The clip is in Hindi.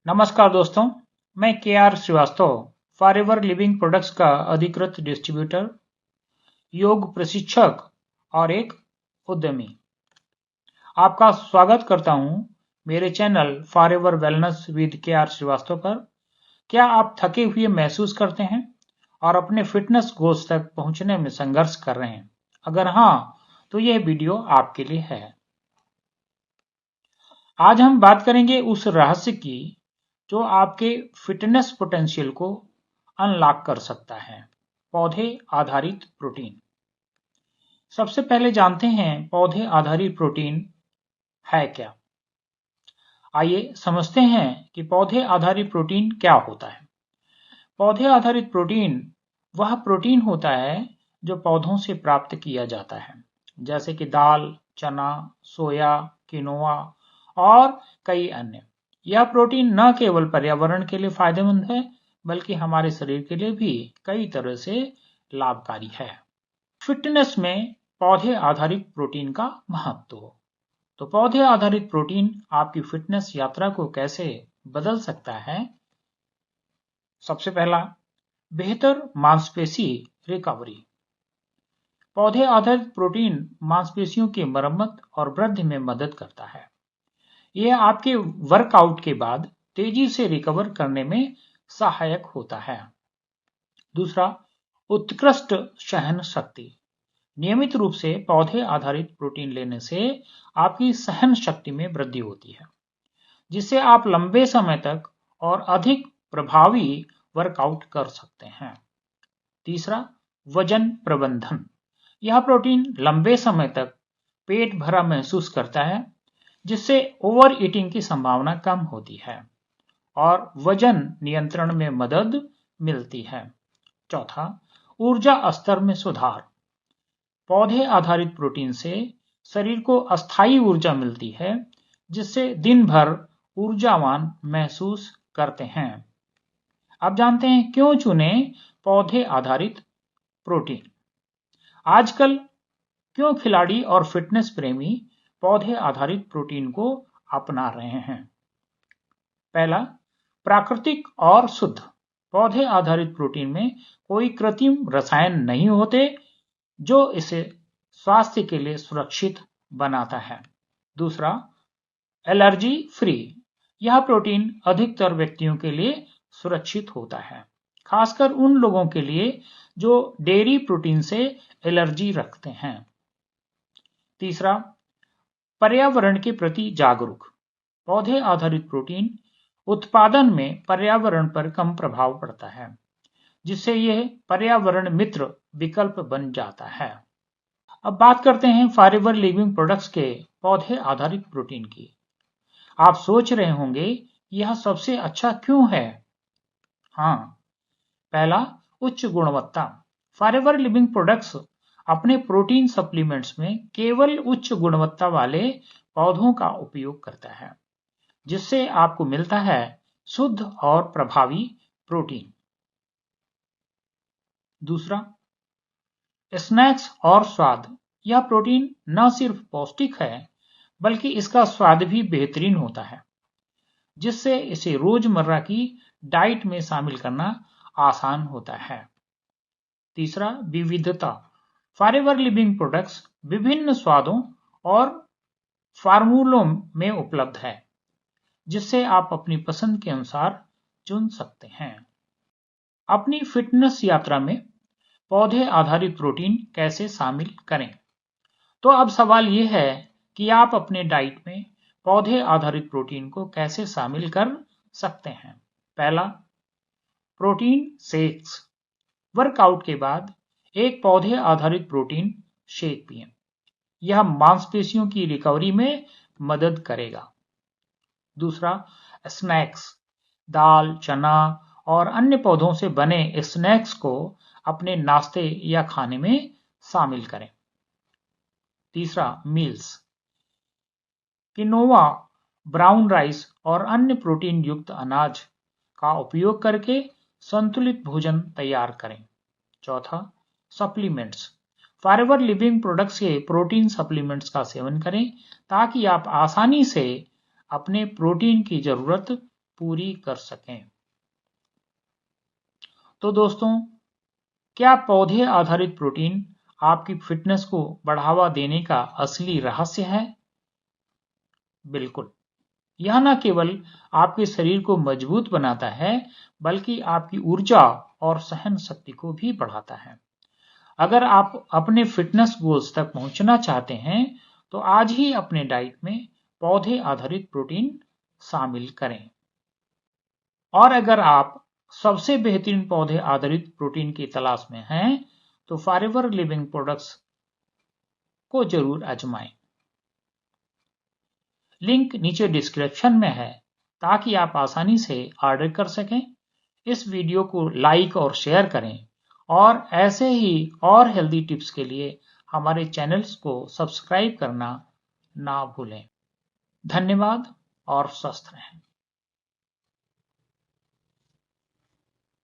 नमस्कार दोस्तों, मैं K R. Srivastava Forever Living Products का अधिकृत डिस्ट्रीब्यूटर, योग प्रशिक्षक और एक उद्यमी आपका स्वागत करता हूं मेरे channel Forever Wellness with K R. Srivastava पर। क्या आप थके हुए महसूस करते हैं और अपने फिटनेस गोल्स तक पहुंचने में संघर्ष कर रहे हैं? अगर हां, तो यह वीडियो आपके लिए है। आज हम बात करेंगे उस रहस्य की जो आपके फिटनेस पोटेंशियल को अनलॉक कर सकता है, पौधे आधारित प्रोटीन। सबसे पहले जानते हैं पौधे आधारित प्रोटीन है क्या। आइए समझते हैं कि पौधे आधारित प्रोटीन क्या होता है। पौधे आधारित प्रोटीन वह प्रोटीन होता है जो पौधों से प्राप्त किया जाता है, जैसे कि दाल, चना, सोया, किनोआ और कई अन्य। यह प्रोटीन न केवल पर्यावरण के लिए फायदेमंद है, बल्कि हमारे शरीर के लिए भी कई तरह से लाभकारी है। फिटनेस में पौधे आधारित प्रोटीन का महत्व। तो पौधे आधारित प्रोटीन आपकी फिटनेस यात्रा को कैसे बदल सकता है। सबसे पहला, बेहतर मांसपेशी रिकवरी। पौधे आधारित प्रोटीन मांसपेशियों की मरम्मत और वृद्धि में मदद करता है। यह आपके वर्कआउट के बाद तेजी से रिकवर करने में सहायक होता है। दूसरा, उत्कृष्ट सहन शक्ति। नियमित रूप से पौधे आधारित प्रोटीन लेने से आपकी सहन शक्ति में वृद्धि होती है, जिससे आप लंबे समय तक और अधिक प्रभावी वर्कआउट कर सकते हैं। तीसरा, वजन प्रबंधन। यह प्रोटीन लंबे समय तक पेट भरा महसूस करता है, जिससे ओवर ईटिंग की संभावना कम होती है और वजन नियंत्रण में मदद मिलती है। चौथा, ऊर्जा स्तर में सुधार। पौधे आधारित प्रोटीन से शरीर को अस्थायी ऊर्जा मिलती है, जिससे दिन भर ऊर्जावान महसूस करते हैं। अब जानते हैं क्यों चुने पौधे आधारित प्रोटीन। आजकल क्यों खिलाड़ी और फिटनेस प्रेमी पौधे आधारित प्रोटीन को अपना रहे हैं। पहला, प्राकृतिक और शुद्ध। पौधे आधारित प्रोटीन में कोई कृत्रिम रसायन नहीं होते, जो इसे स्वास्थ्य के लिए सुरक्षित बनाता है। दूसरा, एलर्जी फ्री। यह प्रोटीन अधिकतर व्यक्तियों के लिए सुरक्षित होता है, खासकर उन लोगों के लिए जो डेयरी प्रोटीन से एलर्जी रखते हैं। तीसरा, पर्यावरण के प्रति जागरूक। पौधे आधारित प्रोटीन उत्पादन में पर्यावरण पर कम प्रभाव पड़ता है, जिससे यह पर्यावरण मित्र विकल्प बन जाता है। अब बात करते हैं फॉरएवर लिविंग प्रोडक्ट्स के पौधे आधारित प्रोटीन की। आप सोच रहे होंगे यह सबसे अच्छा क्यों है। हाँ, पहला, उच्च गुणवत्ता। फॉरएवर लिविंग प्रोडक्ट्स अपने प्रोटीन सप्लीमेंट्स में केवल उच्च गुणवत्ता वाले पौधों का उपयोग करता है, जिससे आपको मिलता है शुद्ध और प्रभावी प्रोटीन। दूसरा, स्नैक्स और स्वाद। यह प्रोटीन न सिर्फ पौष्टिक है, बल्कि इसका स्वाद भी बेहतरीन होता है, जिससे इसे रोजमर्रा की डाइट में शामिल करना आसान होता है। तीसरा, विविधता। फॉरएवर लिविंग प्रोडक्ट्स विभिन्न स्वादों और फार्मूलों में उपलब्ध है, जिससे आप अपनी पसंद के अनुसार चुन सकते हैं। अपनी फिटनेस यात्रा में पौधे आधारित प्रोटीन कैसे शामिल करें। तो अब सवाल यह है कि आप अपने डाइट में पौधे आधारित प्रोटीन को कैसे शामिल कर सकते हैं। पहला, प्रोटीन शेक्स। वर्कआउट के बाद एक पौधे आधारित प्रोटीन शेक पिएं। यह मांसपेशियों की रिकवरी में मदद करेगा। दूसरा, स्नैक्स। दाल, चना और अन्य पौधों से बने स्नैक्स को अपने नाश्ते या खाने में शामिल करें। तीसरा, मील्स। किनोआ, ब्राउन राइस और अन्य प्रोटीन युक्त अनाज का उपयोग करके संतुलित भोजन तैयार करें। चौथा, सप्लीमेंट्स। फॉरएवर लिविंग प्रोडक्ट्स के प्रोटीन सप्लीमेंट्स का सेवन करें, ताकि आप आसानी से अपने प्रोटीन की जरूरत पूरी कर सकें। तो दोस्तों, क्या पौधे आधारित प्रोटीन आपकी फिटनेस को बढ़ावा देने का असली रहस्य है? बिल्कुल। यह न केवल आपके शरीर को मजबूत बनाता है, बल्कि आपकी ऊर्जा और सहन शक्ति को भी बढ़ाता है। अगर आप अपने फिटनेस गोल्स तक पहुंचना चाहते हैं, तो आज ही अपने डाइट में पौधे आधारित प्रोटीन शामिल करें। और अगर आप सबसे बेहतरीन पौधे आधारित प्रोटीन की तलाश में हैं, तो फॉरएवर लिविंग प्रोडक्ट्स को जरूर आजमाएं। लिंक नीचे डिस्क्रिप्शन में है, ताकि आप आसानी से ऑर्डर कर सकें। इस वीडियो को लाइक और शेयर करें, और ऐसे ही और हेल्दी टिप्स के लिए हमारे चैनल्स को सब्सक्राइब करना ना भूलें। धन्यवाद और स्वस्थ रहें।